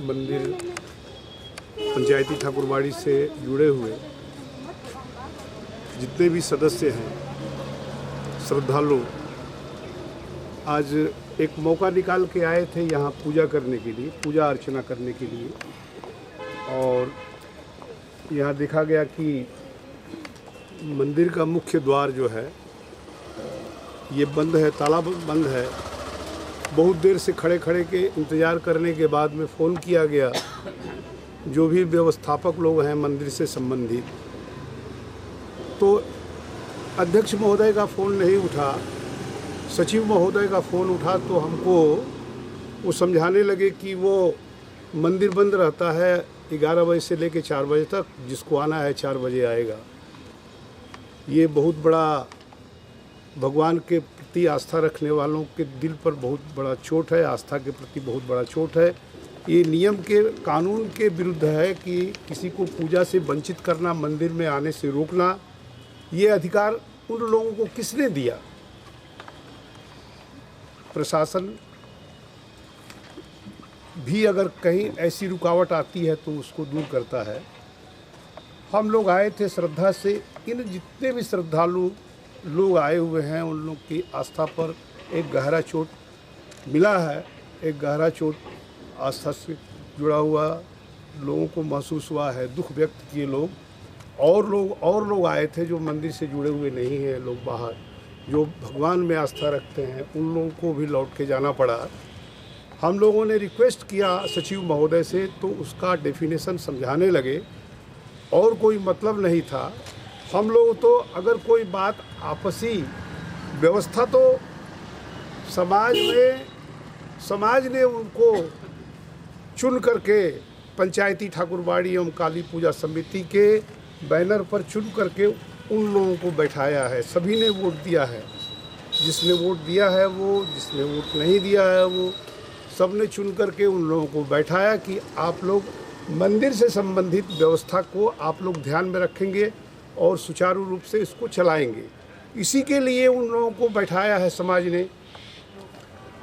मंदिर पंचायती ठाकुरबाड़ी से जुड़े हुए जितने भी सदस्य हैं, श्रद्धालु आज एक मौका निकाल के आए थे यहाँ पूजा करने के लिए, पूजा अर्चना करने के लिए। और यहाँ देखा गया कि मंदिर का मुख्य द्वार जो है ये बंद है, ताला बंद है। बहुत देर से खड़े खड़े के इंतज़ार करने के बाद में फ़ोन किया गया, जो भी व्यवस्थापक लोग हैं मंदिर से संबंधित, तो अध्यक्ष महोदय का फ़ोन नहीं उठा, सचिव महोदय का फ़ोन उठा तो हमको वो समझाने लगे कि वो मंदिर बंद रहता है 11 बजे से लेकर 4 बजे तक, जिसको आना है 4 बजे आएगा। ये बहुत बड़ा भगवान के प्रति आस्था रखने वालों के दिल पर बहुत बड़ा चोट है, आस्था के प्रति बहुत बड़ा चोट है। ये नियम के कानून के विरुद्ध है कि किसी को पूजा से वंचित करना, मंदिर में आने से रोकना। ये अधिकार उन लोगों को किसने दिया? प्रशासन भी अगर कहीं ऐसी रुकावट आती है तो उसको दूर करता है। हम लोग आए थे श्रद्धा से, इन जितने भी श्रद्धालु लोग आए हुए हैं उन लोग की आस्था पर एक गहरा चोट मिला है, एक गहरा चोट आस्था से जुड़ा हुआ लोगों को महसूस हुआ है, दुख व्यक्त किए लोग। और लोग आए थे जो मंदिर से जुड़े हुए नहीं हैं, लोग बाहर जो भगवान में आस्था रखते हैं, उन लोगों को भी लौट के जाना पड़ा। हम लोगों ने रिक्वेस्ट किया सचिव महोदय से, तो उसका डेफिनेशन समझाने लगे और कोई मतलब नहीं था। हम लोग तो अगर कोई बात आपसी व्यवस्था, तो समाज ने उनको चुन करके पंचायती ठाकुरबाड़ी एवं काली पूजा समिति के बैनर पर चुन करके उन लोगों को बैठाया है। सभी ने वोट दिया है, जिसने वोट दिया है वो, जिसने वोट नहीं दिया है वो, सब ने चुन करके उन लोगों को बैठाया कि आप लोग मंदिर से संबंधित व्यवस्था को आप लोग ध्यान में रखेंगे और सुचारू रूप से इसको चलाएंगे। इसी के लिए उन लोगों को बैठाया है समाज ने।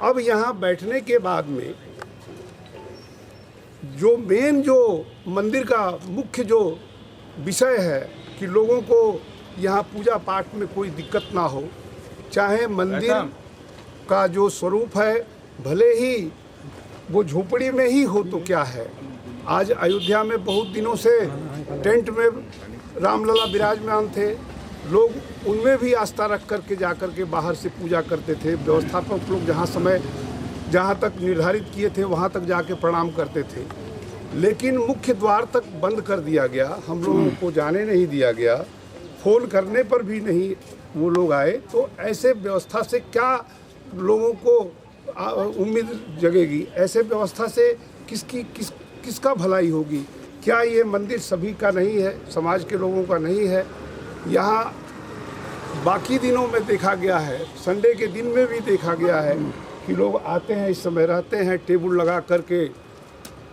अब यहाँ बैठने के बाद में जो मंदिर का मुख्य जो विषय है कि लोगों को यहाँ पूजा पाठ में कोई दिक्कत ना हो, चाहे मंदिर का जो स्वरूप है भले ही वो झोपड़ी में ही हो तो क्या है। आज अयोध्या में बहुत दिनों से टेंट में रामलला विराजमान थे, लोग उनमें भी आस्था रख करके जा कर के बाहर से पूजा करते थे। व्यवस्थापक लोग जहाँ तक निर्धारित किए थे वहाँ तक जाके प्रणाम करते थे, लेकिन मुख्य द्वार तक बंद कर दिया गया, हम लोगों को जाने नहीं दिया गया। फ़ोन करने पर भी नहीं वो लोग आए, तो ऐसे व्यवस्था से क्या लोगों को उम्मीद जगेगी? ऐसे व्यवस्था से किसका भलाई होगी? क्या ये मंदिर सभी का नहीं है, समाज के लोगों का नहीं है? यहाँ बाकी दिनों में देखा गया है, संडे के दिन में भी देखा गया है कि लोग आते हैं, इस समय रहते हैं टेबल लगा करके,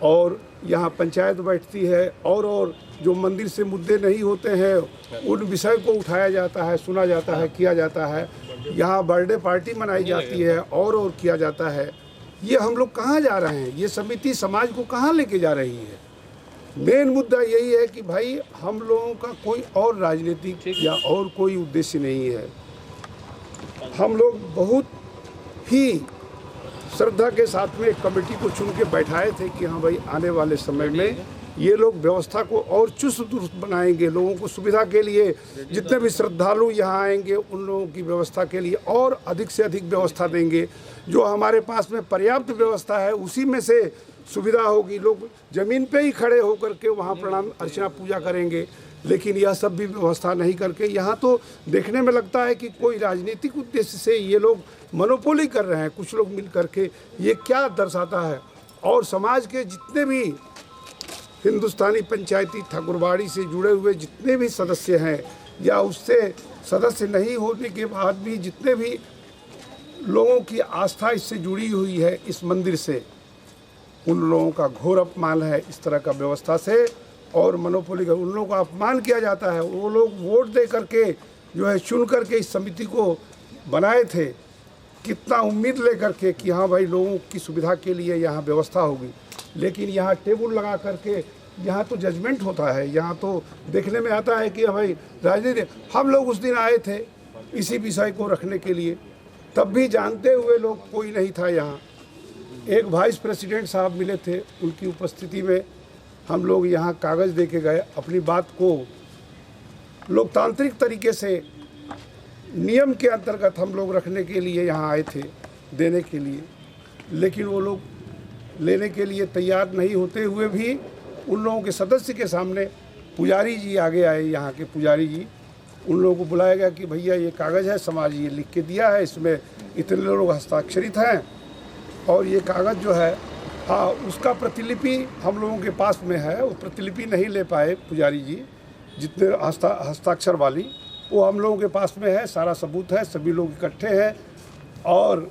और यहाँ पंचायत बैठती है और जो मंदिर से मुद्दे नहीं होते हैं उन विषय को उठाया जाता है, सुना जाता है, किया जाता है। यहाँ बर्थडे पार्टी मनाई जाती है और किया जाता है। ये हम लोग कहाँ जा रहे हैं? ये समिति समाज को कहाँ लेके जा रही है? मेन मुद्दा यही है कि भाई हम लोगों का कोई और राजनीतिक या और कोई उद्देश्य नहीं है। हम लोग बहुत ही श्रद्धा के साथ में एक कमेटी को चुन के बैठाए थे कि हाँ भाई आने वाले समय में ये लोग व्यवस्था को और चुस्त दुरुस्त बनाएंगे, लोगों को सुविधा के लिए जितने भी श्रद्धालु यहाँ आएंगे उन लोगों की व्यवस्था के लिए और अधिक से अधिक व्यवस्था देंगे। जो हमारे पास में पर्याप्त व्यवस्था है उसी में से सुविधा होगी, लोग ज़मीन पे ही खड़े होकर के वहाँ प्रणाम अर्चना पूजा करेंगे। लेकिन यह सब भी व्यवस्था नहीं करके यहाँ तो देखने में लगता है कि कोई राजनीतिक उद्देश्य से ये लोग मोनोपोली कर रहे हैं, कुछ लोग मिल करके। ये क्या दर्शाता है? और समाज के जितने भी हिंदुस्तानी पंचायती ठाकुरबाड़ी से जुड़े हुए जितने भी सदस्य हैं या उससे सदस्य नहीं होने के बाद भी जितने भी लोगों की आस्था इससे जुड़ी हुई है इस मंदिर से, उन लोगों का घोर अपमान है इस तरह का व्यवस्था से। और मोनोपोली का उन लोगों का अपमान किया जाता है। वो लोग वोट दे करके जो है चुन करके इस समिति को बनाए थे, कितना उम्मीद लेकर के कि हाँ भाई लोगों की सुविधा के लिए यहाँ व्यवस्था होगी। लेकिन यहाँ टेबल लगा करके यहाँ तो जजमेंट होता है। यहाँ तो देखने में आता है कि भाई राजनीति, हम लोग उस दिन आए थे इसी विषय को रखने के लिए, तब भी जानते हुए लोग कोई नहीं था यहाँ। एक वाइस प्रेसिडेंट साहब मिले थे, उनकी उपस्थिति में हम लोग यहाँ कागज़ दे के गए, अपनी बात को लोकतांत्रिक तरीके से नियम के अंतर्गत हम लोग रखने के लिए यहाँ आए थे, देने के लिए। लेकिन वो लोग लेने के लिए तैयार नहीं होते हुए भी उन लोगों के सदस्य के सामने पुजारी जी आगे आए, यहाँ के पुजारी जी, उन लोगों को बुलाया गया कि भैया ये कागज़ है, समाज ये लिख के दिया है, इसमें इतने लोग हस्ताक्षरित हैं और ये कागज़ जो है, हाँ, उसका प्रतिलिपि हम लोगों के पास में है। वो प्रतिलिपि नहीं ले पाए पुजारी जी, जितने हस्ताक्षर वाली, वो हम लोगों के पास में है, सारा सबूत है, सभी लोग इकट्ठे हैं और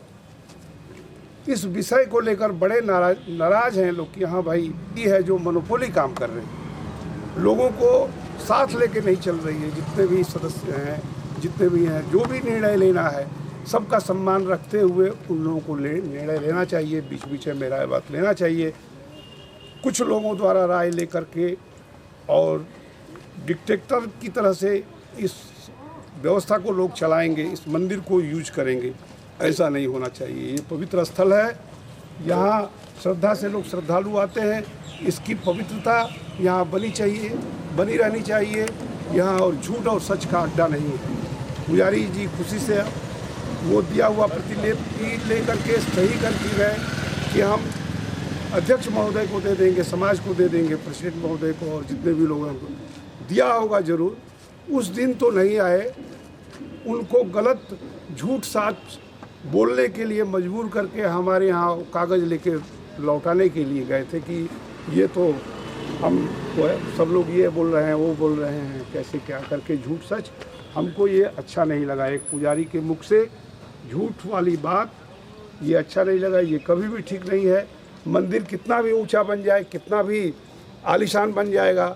इस विषय को लेकर बड़े नाराज हैं लोग कि हाँ भाई ये है जो मोनोपोली काम कर रहे हैं, लोगों को साथ लेके नहीं चल रही है। जितने भी सदस्य हैं, जितने भी हैं, जो भी निर्णय लेना है सबका सम्मान रखते हुए उन लोगों को निर्णय लेना चाहिए, बीच बीच में राय बात लेना चाहिए। कुछ लोगों द्वारा राय लेकर के और डिक्टेटर की तरह से इस व्यवस्था को लोग चलाएंगे, इस मंदिर को यूज करेंगे, ऐसा नहीं होना चाहिए। ये पवित्र स्थल है, यहाँ श्रद्धा से लोग श्रद्धालु आते हैं, इसकी पवित्रता यहाँ बनी रहनी चाहिए यहाँ, और झूठ और सच का अड्डा नहीं है। पुजारी जी खुशी से वो दिया हुआ प्रतिलिपि ले करके सही करके गए कि हम अध्यक्ष महोदय को दे देंगे, समाज को दे देंगे, प्रेसिडेंट महोदय को, और जितने भी लोगों को दिया होगा ज़रूर। उस दिन तो नहीं आए, उनको गलत झूठ सच बोलने के लिए मजबूर करके हमारे यहाँ कागज़ लेके लौटाने के लिए गए थे कि ये तो हम सब लोग ये बोल रहे हैं, वो बोल रहे हैं, कैसे क्या करके झूठ सच। हमको ये अच्छा नहीं लगा, एक पुजारी के मुख से झूठ वाली बात ये अच्छा नहीं लगा, ये कभी भी ठीक नहीं है। मंदिर कितना भी ऊंचा बन जाए, कितना भी आलीशान बन जाएगा,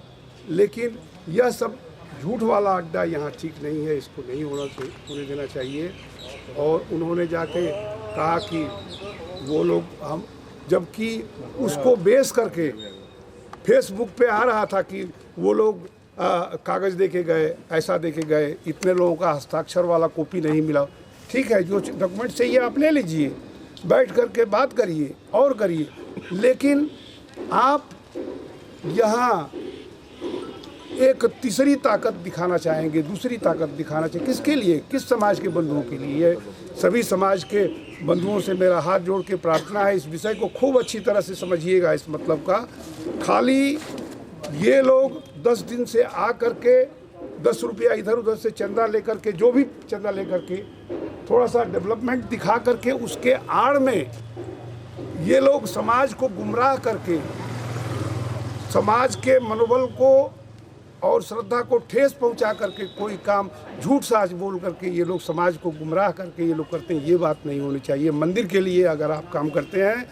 लेकिन यह सब झूठ वाला अड्डा यहाँ ठीक नहीं है, इसको नहीं होने देना चाहिए। और उन्होंने जाके कहा कि वो लोग हम, जबकि उसको बेस करके फेसबुक पे आ रहा था कि वो लोग कागज़ दे के गए, ऐसा दे के गए, इतने लोगों का हस्ताक्षर वाला कॉपी नहीं मिला। ठीक है, जो डॉक्यूमेंट चाहिए आप ले लीजिए, बैठ करके बात करिए और करिए, लेकिन आप यहाँ एक तीसरी ताकत दिखाना चाहेंगे, दूसरी ताकत दिखाना चाहिए। किसके लिए? किस समाज के बंधुओं के लिए? सभी समाज के बंधुओं से मेरा हाथ जोड़ के प्रार्थना है, इस विषय को खूब अच्छी तरह से समझिएगा। इस मतलब का खाली ये लोग 10 दिन से आ करके 10 रुपया इधर उधर से चंदा लेकर के, जो भी चंदा लेकर के थोड़ा सा डेवलपमेंट दिखा करके, उसके आड़ में ये लोग समाज को गुमराह करके, समाज के मनोबल को और श्रद्धा को ठेस पहुंचा करके कोई काम झूठ साच बोल करके ये लोग समाज को गुमराह करके ये लोग करते हैं। ये बात नहीं होनी चाहिए। मंदिर के लिए अगर आप काम करते हैं,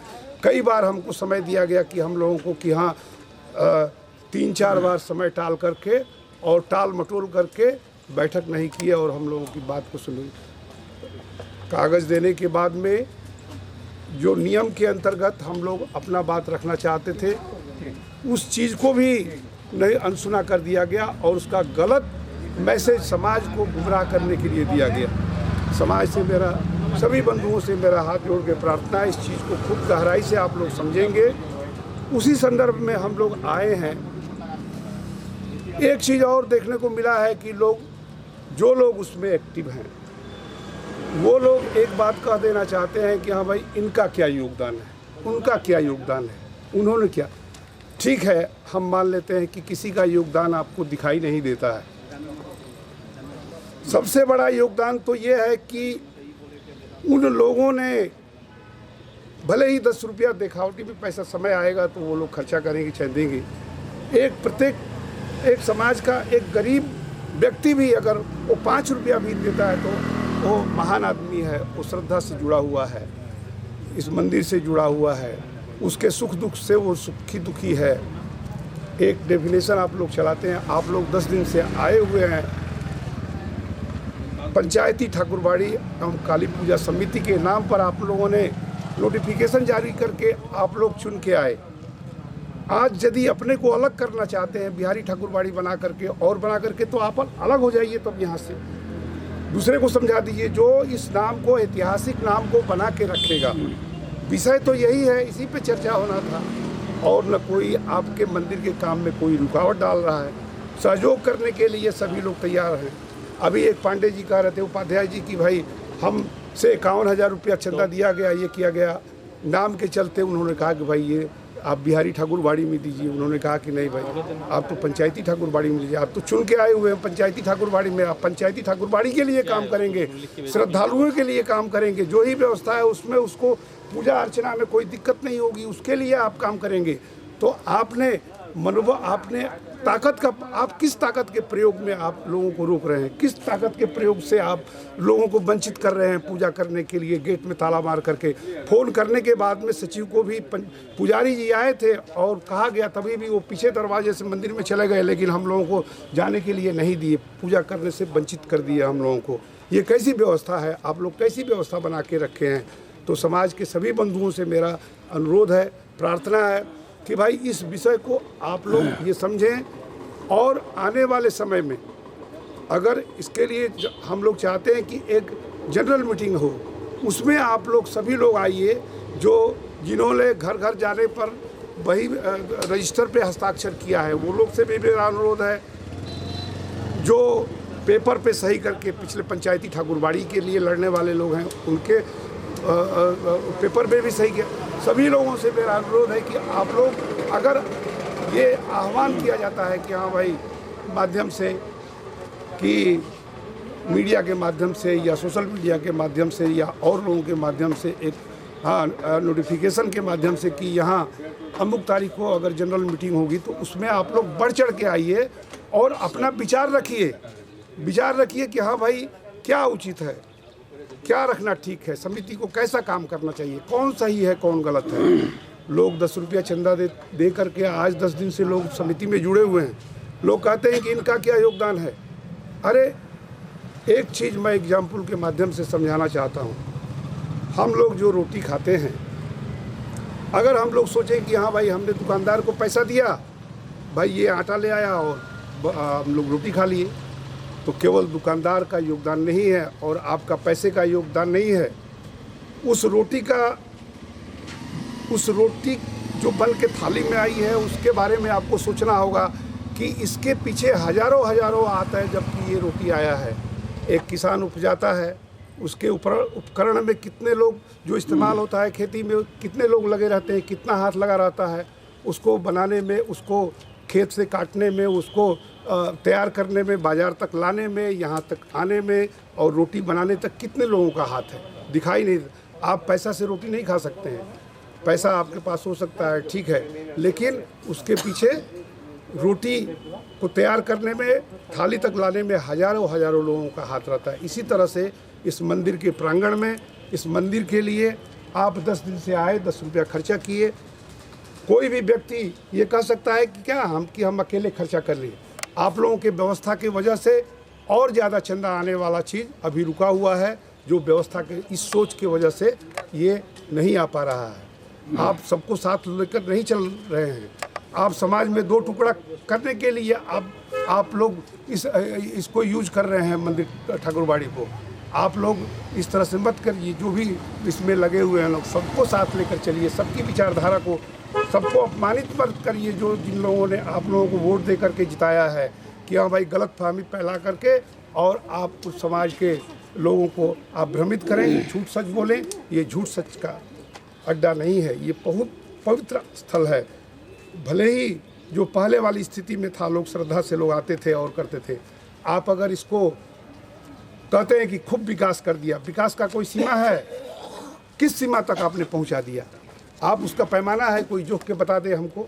कई बार हमको समय दिया गया कि हम लोगों को कि हाँ 3-4 बार समय टाल करके और टाल मटोल करके बैठक नहीं किए और हम लोगों की बात को सुनी। कागज़ देने के बाद में जो नियम के अंतर्गत हम लोग अपना बात रखना चाहते थे, उस चीज़ को भी नहीं अनसुना कर दिया गया और उसका गलत मैसेज समाज को गुमराह करने के लिए दिया गया। समाज से मेरा, सभी बंधुओं से मेरा हाथ जोड़ के प्रार्थना है, इस चीज़ को खूब गहराई से आप लोग समझेंगे। उसी संदर्भ में हम लोग आए हैं। एक चीज़ और देखने को मिला है कि जो लोग उसमें एक्टिव हैं, वो लोग एक बात कह देना चाहते हैं कि हाँ भाई इनका क्या योगदान है, उनका क्या योगदान है, उन्होंने क्या। ठीक है, हम मान लेते हैं कि किसी का योगदान आपको दिखाई नहीं देता है। सबसे बड़ा योगदान तो ये है कि उन लोगों ने भले ही 10 रुपया दिखावटी भी पैसा, समय आएगा तो वो लोग खर्चा करेंगे, चाहे देंगे। एक समाज का एक गरीब व्यक्ति भी अगर वो 5 रुपया भी देता है तो वो महान आदमी है, वो श्रद्धा से जुड़ा हुआ है, इस मंदिर से जुड़ा हुआ है, उसके सुख दुख से वो सुखी दुखी है। एक डेफिनेशन आप लोग चलाते हैं। आप लोग 10 दिन से आए हुए हैं, पंचायती ठाकुरबाड़ी एवं काली पूजा समिति के नाम पर आप लोगों ने नोटिफिकेशन जारी करके आप लोग चुन के आए। आज यदि अपने को अलग करना चाहते हैं बिहारी ठाकुरबाड़ी बना करके और बना करके, तो आप अलग हो जाइए। तब यहाँ से दूसरे को समझा दीजिए जो इस नाम को, ऐतिहासिक नाम को बना के रखेगा। विषय तो यही है, इसी पे चर्चा होना था। और न कोई आपके मंदिर के काम में कोई रुकावट डाल रहा है। सहयोग करने के लिए सभी लोग तैयार हैं। अभी एक पांडे जी कह रहे थे, उपाध्याय जी, की भाई हमसे 51,000 रुपया चंदा दिया गया, ये किया गया। नाम के चलते उन्होंने कहा कि भाई ये आप बिहारी ठाकुरबाड़ी में दीजिए। उन्होंने कहा कि नहीं भाई, आप तो पंचायती ठाकुरबाड़ी में लीजिए, आप तो चुन के आए हुए हैं पंचायती ठाकुरबाड़ी में। आप पंचायती ठाकुरबाड़ी के लिए काम करेंगे, श्रद्धालुओं के लिए काम करेंगे। जो ही व्यवस्था है उसमें उसको पूजा अर्चना में कोई दिक्कत नहीं होगी, उसके लिए आप काम करेंगे। तो आपने मनोबल, आपने ताकत का, आप किस ताकत के प्रयोग में आप लोगों को रोक रहे हैं? किस ताकत के प्रयोग से आप लोगों को वंचित कर रहे हैं पूजा करने के लिए? गेट में ताला मार करके फ़ोन करने के बाद में सचिव को भी, पुजारी जी आए थे और कहा गया, तभी भी वो पीछे दरवाजे से मंदिर में चले गए, लेकिन हम लोगों को जाने के लिए नहीं दिए, पूजा करने से वंचित कर दिए हम लोगों को। ये कैसी व्यवस्था है? आप लोग कैसी व्यवस्था बना के रखे हैं? तो समाज के सभी बंधुओं से मेरा अनुरोध है, प्रार्थना है कि भाई इस विषय को आप लोग ये समझें। और आने वाले समय में अगर इसके लिए हम लोग चाहते हैं कि एक जनरल मीटिंग हो, उसमें आप लोग सभी लोग आइए, जो जिन्होंने घर घर जाने पर वही रजिस्टर पे हस्ताक्षर किया है, वो लोग से भी मेरा अनुरोध है। जो पेपर पे सही करके पिछले पंचायती ठाकुरबाड़ी के लिए लड़ने वाले लोग हैं, उनके पेपर पे भी सही किया। सभी लोगों से मेरा अनुरोध है कि आप लोग, अगर ये आह्वान किया जाता है कि हाँ भाई माध्यम से, कि मीडिया के माध्यम से या सोशल मीडिया के माध्यम से या और लोगों के माध्यम से एक नोटिफिकेशन के माध्यम से कि यहाँ अमुक तारीख को अगर जनरल मीटिंग होगी, तो उसमें आप लोग बढ़ चढ़ के आइए और अपना विचार रखिए कि हाँ भाई क्या उचित है, क्या रखना ठीक है, समिति को कैसा काम करना चाहिए, कौन सही है कौन गलत है। लोग 10 रुपया चंदा दे करके आज 10 दिन से लोग समिति में जुड़े हुए हैं। लोग कहते हैं कि इनका क्या योगदान है। अरे एक चीज़ मैं एग्जाम्पल के माध्यम से समझाना चाहता हूँ। हम लोग जो रोटी खाते हैं, अगर हम लोग सोचें कि हाँ भाई हमने दुकानदार को पैसा दिया, भाई ये आटा ले आया और हम लोग रोटी खा लिए, तो केवल दुकानदार का योगदान नहीं है और आपका पैसे का योगदान नहीं है। उस रोटी जो बन के थाली में आई है, उसके बारे में आपको सोचना होगा कि इसके पीछे हजारों आता है, जबकि ये रोटी आया है। एक किसान उपजाता है, उसके उपकरण में कितने लोग जो इस्तेमाल होता है, खेती में कितने लोग लगे रहते हैं, कितना हाथ लगा रहता है उसको बनाने में, उसको खेत से काटने में, उसको तैयार करने में, बाज़ार तक लाने में, यहाँ तक आने में और रोटी बनाने तक कितने लोगों का हाथ है, दिखाई नहीं। आप पैसा से रोटी नहीं खा सकते हैं, पैसा आपके पास हो सकता है, ठीक है, लेकिन उसके पीछे रोटी को तैयार करने में, थाली तक लाने में हजारों लोगों का हाथ रहता है। इसी तरह से इस मंदिर के प्रांगण में, इस मंदिर के लिए आप 10 दिन से आए, 10 रुपया खर्चा किए। कोई भी व्यक्ति ये कह सकता है कि क्या हम अकेले खर्चा कर लिए। आप लोगों के व्यवस्था की वजह से और ज़्यादा चंदा आने वाला चीज़ अभी रुका हुआ है, जो व्यवस्था के इस सोच की वजह से ये नहीं आ पा रहा है। आप सबको साथ लेकर नहीं चल रहे हैं। आप समाज में 2 टुकड़ा करने के लिए आप लोग इसको यूज कर रहे हैं मंदिर ठाकुरबाड़ी को। आप लोग इस तरह से मत करिए। जो भी इसमें लगे हुए हैं लोग, सबको साथ लेकर चलिए, सबकी विचारधारा को, सबको अपमानित मत करिए। जो जिन लोगों ने आप लोगों को वोट दे करके जिताया है कि हाँ भाई गलत फहमी फैला करके और आप उस समाज के लोगों को आप भ्रमित करें, झूठ सच बोलें, ये झूठ सच का अड्डा नहीं है, ये बहुत पवित्र स्थल है। भले ही जो पहले वाली स्थिति में था, लोग श्रद्धा से लोग आते थे और करते थे। आप अगर इसको कहते हैं कि खूब विकास कर दिया, विकास का कोई सीमा है? किस सीमा तक आपने पहुंचा दिया? आप उसका पैमाना है, कोई जोख के बता दे हमको।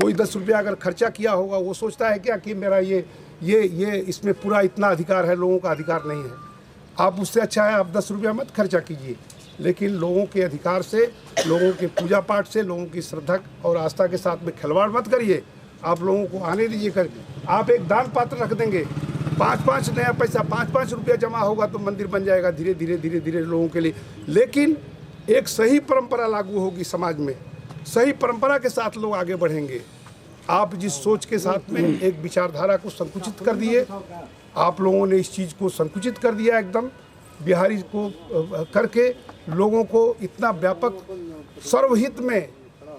कोई 10 रुपया अगर खर्चा किया होगा, वो सोचता है क्या कि मेरा ये इसमें पूरा इतना अधिकार है, लोगों का अधिकार नहीं है। आप उससे अच्छा है आप 10 रुपया मत खर्चा कीजिए, लेकिन लोगों के अधिकार से, लोगों के पूजा पाठ से, लोगों की श्रद्धा और आस्था के साथ में खिलवाड़ मत करिए। आप लोगों को आने दीजिए कर। आप एक दान पात्र रख देंगे, 5-5 नया पैसा, 5-5 रुपया जमा होगा तो मंदिर बन जाएगा धीरे धीरे लोगों के लिए। लेकिन एक सही परंपरा लागू होगी समाज में, सही परंपरा के साथ लोग आगे बढ़ेंगे। आप जिस सोच के साथ में एक विचारधारा को संकुचित कर दिए, आप लोगों ने इस चीज़ को संकुचित कर दिया एकदम, बिहारी को करके लोगों को इतना व्यापक सर्वहित में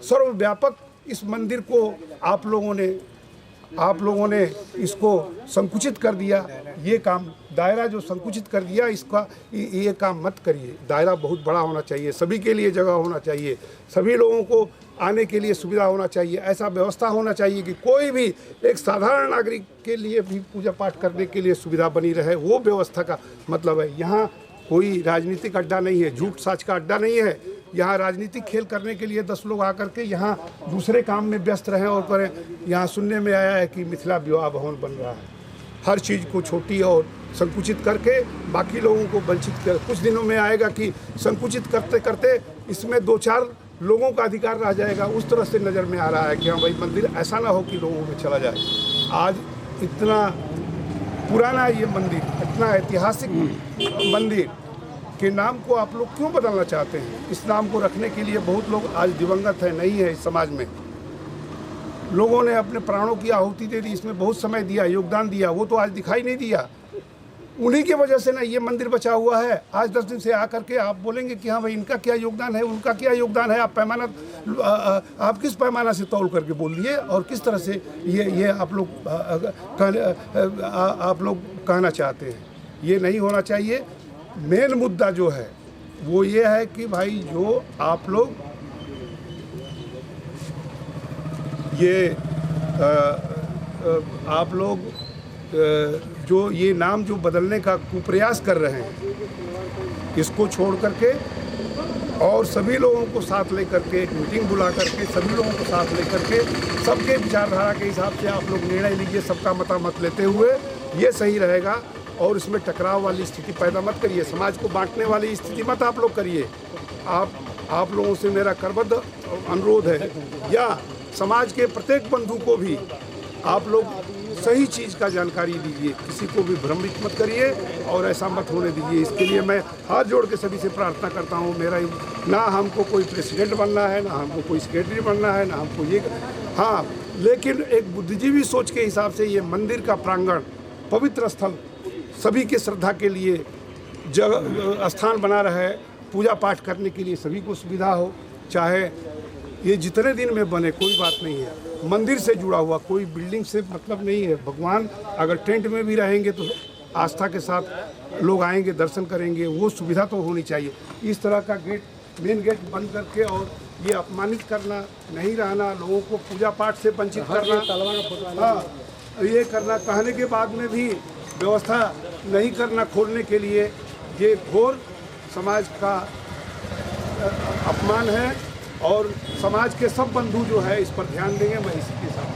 सर्वव्यापक इस मंदिर को आप लोगों ने इसको संकुचित कर दिया। ये काम दायरा जो संकुचित कर दिया, इसका ये काम मत करिए। दायरा बहुत बड़ा होना चाहिए, सभी के लिए जगह होना चाहिए, सभी लोगों को आने के लिए सुविधा होना चाहिए। ऐसा व्यवस्था होना चाहिए कि कोई भी एक साधारण नागरिक के लिए भी पूजा पाठ करने के लिए सुविधा बनी रहे। वो व्यवस्था का मतलब है। यहाँ कोई राजनीतिक अड्डा नहीं है, झूठ साच का अड्डा नहीं है। यहाँ राजनीतिक खेल करने के लिए 10 लोग आकर के यहाँ दूसरे काम में व्यस्त रहें और करें। यहाँ सुनने में आया है कि मिथिला विवाह भवन बन रहा है। हर चीज़ को छोटी और संकुचित करके बाकी लोगों को वंचित कर, कुछ दिनों में आएगा कि संकुचित करते करते इसमें 2-4 लोगों का अधिकार रह जाएगा। उस तरह से नज़र में आ रहा है कि हाँ भाई, मंदिर ऐसा ना हो कि लोगों में चला जाए। आज इतना पुराना ये मंदिर, इतना ऐतिहासिक मंदिर के नाम को आप लोग क्यों बदलना चाहते हैं? इस नाम को रखने के लिए बहुत लोग आज दिवंगत है, नहीं है इस समाज में। लोगों ने अपने प्राणों की आहुति दे दी, इसमें बहुत समय दिया, योगदान दिया, वो तो आज दिखाई नहीं दिया। उन्हीं की वजह से ना ये मंदिर बचा हुआ है। आज 10 दिन से आकर के आप बोलेंगे कि हाँ भाई, इनका क्या योगदान है, उनका क्या योगदान है। आप पैमाना आप किस पैमाना से तौल करके बोल दिए और किस तरह से ये आप लोग कहना चाहते हैं? ये नहीं होना चाहिए। मेन मुद्दा जो है वो ये है कि भाई, जो आप लोग जो ये नाम जो बदलने का कुप्रयास कर रहे हैं, इसको छोड़ करके और सभी लोगों को साथ लेकर के एक मीटिंग बुला करके सभी लोगों को साथ लेकर के सबके विचारधारा के हिसाब से आप लोग निर्णय लीजिए। सबका मतामत लेते हुए ये सही रहेगा। और इसमें टकराव वाली स्थिति पैदा मत करिए, समाज को बांटने वाली स्थिति मत आप लोग करिए। आप लोगों से मेरा करबद्ध अनुरोध है, या समाज के प्रत्येक बंधु को भी आप लोग सही चीज़ का जानकारी दीजिए, किसी को भी भ्रमित मत करिए और ऐसा मत होने दीजिए। इसके लिए मैं हाथ जोड़ के सभी से प्रार्थना करता हूँ। मेरा ना हमको कोई प्रेसिडेंट बनना है, ना हमको कोई सेक्रेटरी बनना है, ना हमको ये, हाँ, लेकिन एक बुद्धिजीवी सोच के हिसाब से ये मंदिर का प्रांगण पवित्र स्थल सभी के श्रद्धा के लिए जगह स्थान बना रहे, पूजा पाठ करने के लिए सभी को सुविधा हो। चाहे ये जितने दिन में बने, कोई बात नहीं है। मंदिर से जुड़ा हुआ कोई बिल्डिंग से मतलब नहीं है। भगवान अगर टेंट में भी रहेंगे तो आस्था के साथ लोग आएंगे, दर्शन करेंगे, वो सुविधा तो होनी चाहिए। इस तरह का गेट, मेन गेट बंद करके और ये अपमानित करना, नहीं रहना, लोगों को पूजा पाठ से वंचित करना, हाँ, ये करना, कहने के बाद में भी व्यवस्था नहीं करना खोलने के लिए, ये घोर समाज का अपमान है। और समाज के सब बंधु जो है इस पर ध्यान देंगे। मैं इसी के साथ